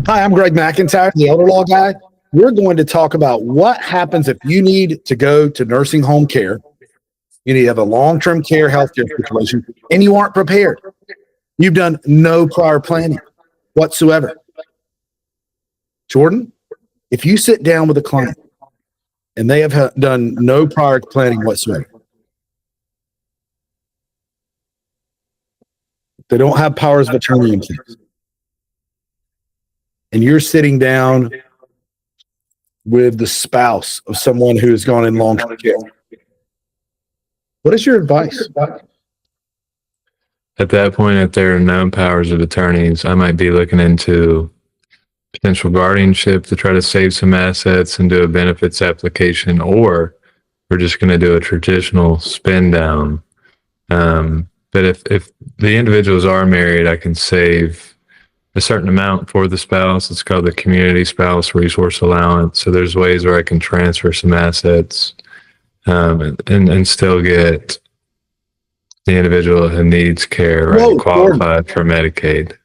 Hi, I'm Greg McIntyre, the elder law guy. We're going to talk about what happens if you need to go to nursing home care. You need to have a long-term care healthcare situation, and you aren't prepared. You've done no prior planning whatsoever. Jordan, if you sit down with a client and they have done no prior planning whatsoever, they don't have powers of attorney in place, and you're sitting down with the spouse of someone who has gone in long-term care, what is your advice? At that point, if there are no powers of attorneys, I might be looking into potential guardianship to try to save some assets and do a benefits application, or we're just going to do a traditional spin down. But if the individuals are married, I can save a certain amount for the spouse. It's called the community spouse resource allowance. So there's ways where I can transfer some assets and still get the individual who needs care qualified for Medicaid.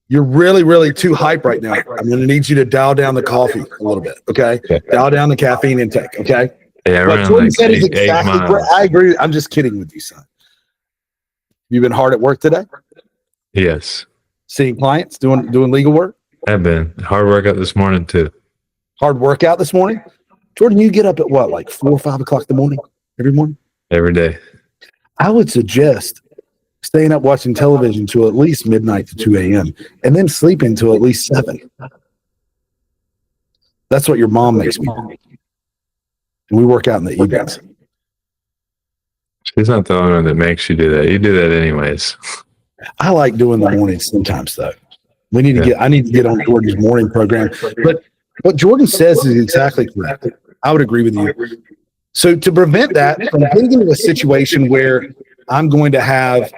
You're really, really too hype right now. I'm going to need you to dial down the coffee a little bit, okay? Yeah. Dial down the caffeine intake, okay? Yeah, What Jordan like said is eight exactly miles. I agree. I'm just kidding with you, son. You've been hard at work today? Yes. Seeing clients, doing legal work? I've been. Hard workout this morning, too. Hard workout this morning? Jordan, you get up at what, like 4 or 5 o'clock in the morning every morning? Every day. I would suggest staying up watching television till at least midnight to 2 a.m. and then sleeping till at least 7. That's what your mom makes me do. And we work out in the evenings. She's not the only one that makes you do that. You do that anyways. I like doing the mornings sometimes, though. I need to get on Jordan's morning program. But what Jordan says is exactly correct. I would agree with you. So to prevent that from getting into a situation where I'm going to have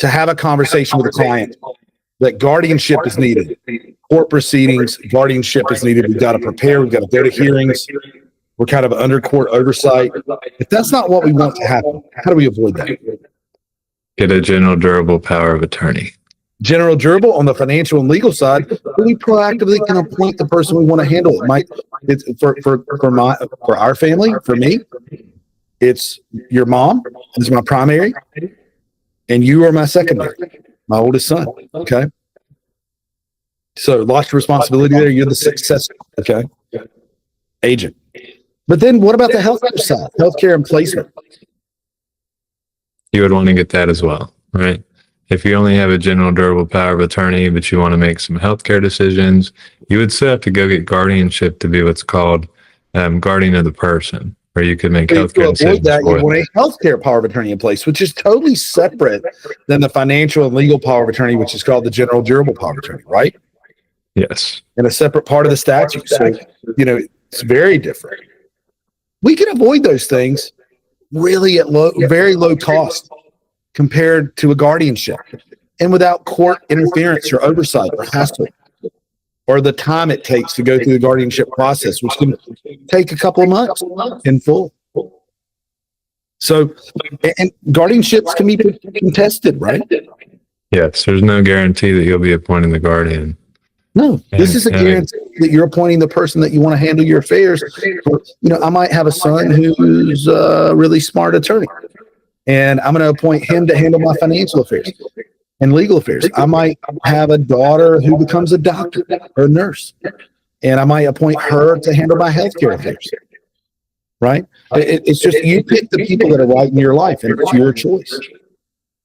a conversation with a client that guardianship is needed, court proceedings, guardianship is needed. We've got to prepare. We've got to go to hearings. We're kind of under court oversight. If that's not what we want to happen, how do we avoid that? Get a general durable power of attorney. General durable on the financial and legal side, we proactively can appoint the person we want to handle it. It's for our family, for me, it's your mom is my primary, and you are my secondary, my oldest son. Okay. So lost your responsibility there. You're the successor. Okay. Agent. But then what about the healthcare side? Healthcare and placement. You would want to get that as well, right? If you only have a general durable power of attorney, but you want to make some healthcare decisions, you would still have to go get guardianship to be what's called guardian of the person, where you could make healthcare decisions. You want a healthcare power of attorney in place, which is totally separate than the financial and legal power of attorney, which is called the general durable power of attorney, right? Yes. And a separate part of the statute. So, it's very different. We can avoid those things really at very low cost compared to a guardianship, and without court interference or oversight or hassle or the time it takes to go through the guardianship process, which can take a couple of months in full. So, and guardianships can be contested, right? Yes, there's no guarantee that you'll be appointing the guardian. No, this is a guarantee that you're appointing the person that you want to handle your affairs. I might have a son who's a really smart attorney, and I'm going to appoint him to handle my financial affairs and legal affairs. I might have a daughter who becomes a doctor or a nurse, and I might appoint her to handle my healthcare affairs. Right? It's just you pick the people that are right in your life, and it's your choice.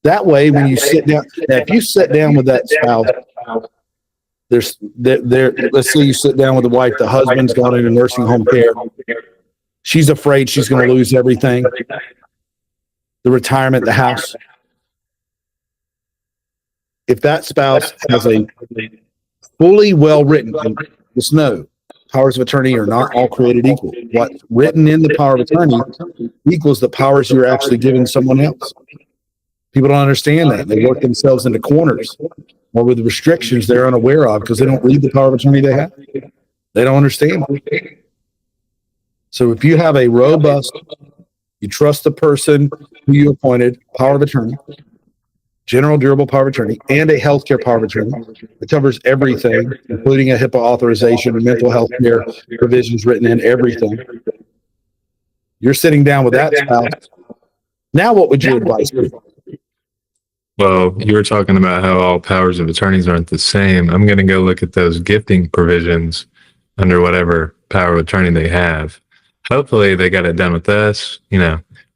That way, when you sit down, if you sit down with that spouse, let's say you sit down with the wife, the husband's gone into nursing home care. She's afraid she's going to lose everything. The retirement, the house. If that spouse has a fully well-written, just know, powers of attorney are not all created equal. What's written in the power of attorney equals the powers you're actually giving someone else. People don't understand that. They work themselves into corners or with restrictions they're unaware of because they don't read the power of attorney they have. They don't understand it. So if you have a robust, you trust the person who you appointed, power of attorney, general durable power of attorney, and a healthcare power of attorney. It covers everything, including a HIPAA authorization, mental health care provisions written in, everything. You're sitting down with that spouse. Now, what would your advice be? Well, you were talking about how all powers of attorneys aren't the same. I'm going to go look at those gifting provisions under whatever power of attorney they have. Hopefully they got it done with us.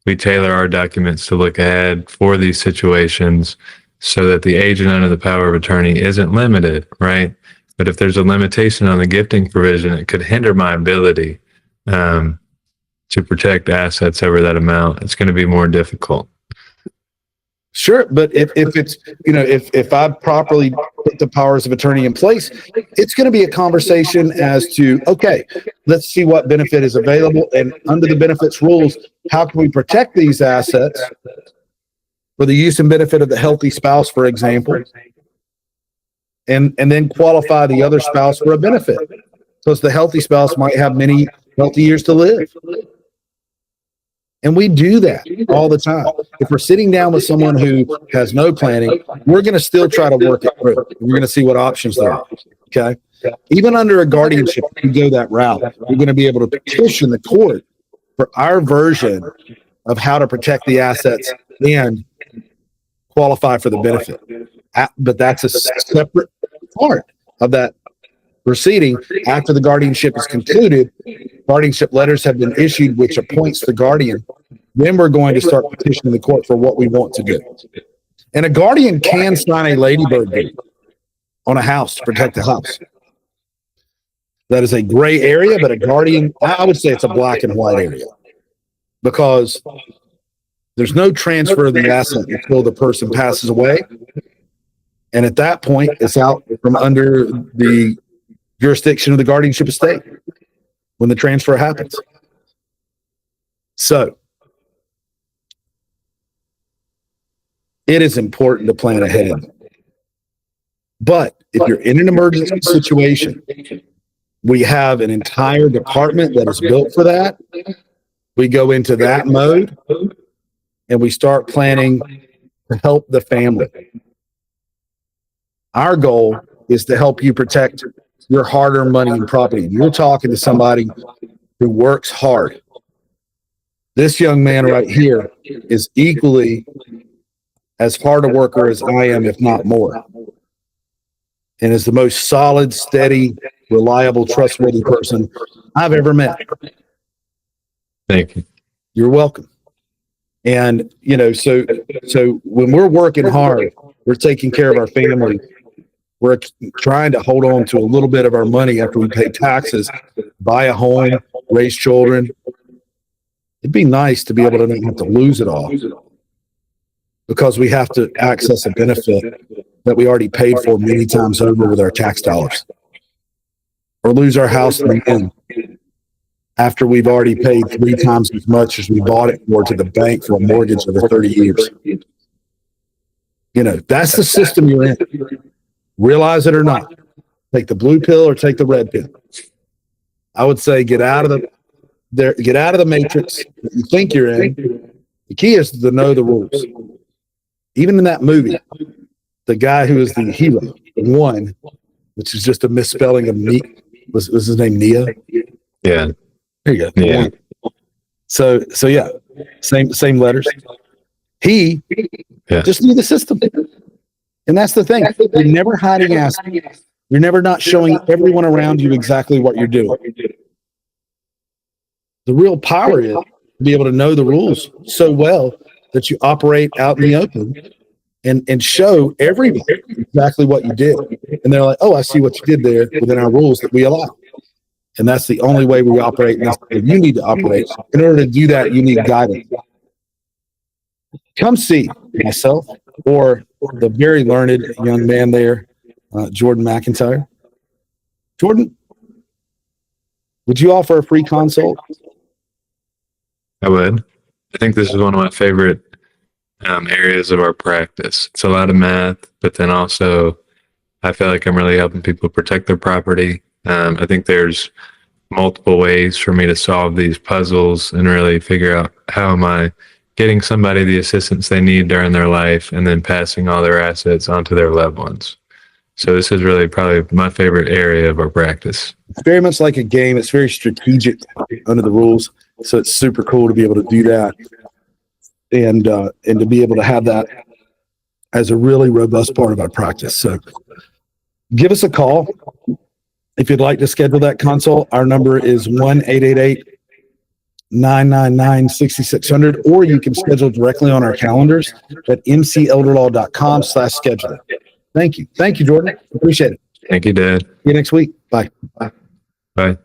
We tailor our documents to look ahead for these situations so that the agent under the power of attorney isn't limited, right? But if there's a limitation on the gifting provision, it could hinder my ability to protect assets over that amount. It's going to be more difficult. Sure, but if it's, if I properly put the powers of attorney in place, it's going to be a conversation as to, okay, let's see what benefit is available, and under the benefits rules, how can we protect these assets for the use and benefit of the healthy spouse, for example, and then qualify the other spouse for a benefit, because the healthy spouse might have many healthy years to live. And we do that all the time. If we're sitting down with someone who has no planning, we're going to still try to work it through. We're going to see what options there are. Okay. Even under a guardianship, if you go that route, we're going to be able to petition the court for our version of how to protect the assets and qualify for the benefit. But that's a separate part of that proceeding. After the guardianship is concluded, guardianship letters have been issued, which appoints the guardian. Then we're going to start petitioning the court for what we want to do. And a guardian can sign a ladybird deed on a house to protect the house. That is a gray area, but a guardian, I would say it's a black and white area, because there's no transfer of the asset until the person passes away. And at that point, it's out from under the jurisdiction of the guardianship estate when the transfer happens. So it is important to plan ahead. But if you're in an emergency situation, we have an entire department that is built for that. We go into that mode and we start planning to help the family. Our goal is to help you protect your hard-earned money and property. You're talking to somebody who works hard. This young man right here is equally as hard a worker as I am, if not more, and is the most solid, steady, reliable, trustworthy person I've ever met. Thank you. You're welcome. And, so when we're working hard, we're taking care of our family. We're trying to hold on to a little bit of our money after we pay taxes, buy a home, raise children. It'd be nice to be able to not have to lose it all because we have to access a benefit that we already paid for many times over with our tax dollars, or lose our house in the end after we've already paid 3 times as much as we bought it for to the bank for a mortgage over 30 years. That's the system you're in. Realize it or not. Take the blue pill or take the red pill. I would say get out of the matrix that you think you're in. The key is to know the rules. Even in that movie, the guy who is the hero won, which is just a misspelling of Nia. Was his name Nia? Yeah. There you go. Yeah. So yeah, same letters. He just knew the system. And that's the thing. You're never hiding assets. You're never not showing everyone around you exactly what you're doing. The real power is to be able to know the rules so well that you operate out in the open and show everybody exactly what you did. And they're like, oh, I see what you did there within our rules that we allow. And that's the only way we operate. And that's the way you need to operate. In order to do that, you need guidance. Come see myself or the very learned young man there, Jordan McIntyre. Jordan, would you offer a free consult? I would. I think this is one of my favorite areas of our practice. It's a lot of math, but then also I feel like I'm really helping people protect their property. I think there's multiple ways for me to solve these puzzles and really figure out how am I getting somebody the assistance they need during their life, and then passing all their assets onto their loved ones. So this is really probably my favorite area of our practice. It's very much like a game. It's very strategic under the rules. So it's super cool to be able to do that and to be able to have that as a really robust part of our practice. So give us a call if you'd like to schedule that consult. Our number is 1-888-999-6600, or you can schedule directly on our calendars at mcelderlaw.com/schedule. Thank you. Thank you, Jordan. Appreciate it. Thank you, Dad. See you next week. Bye. Bye.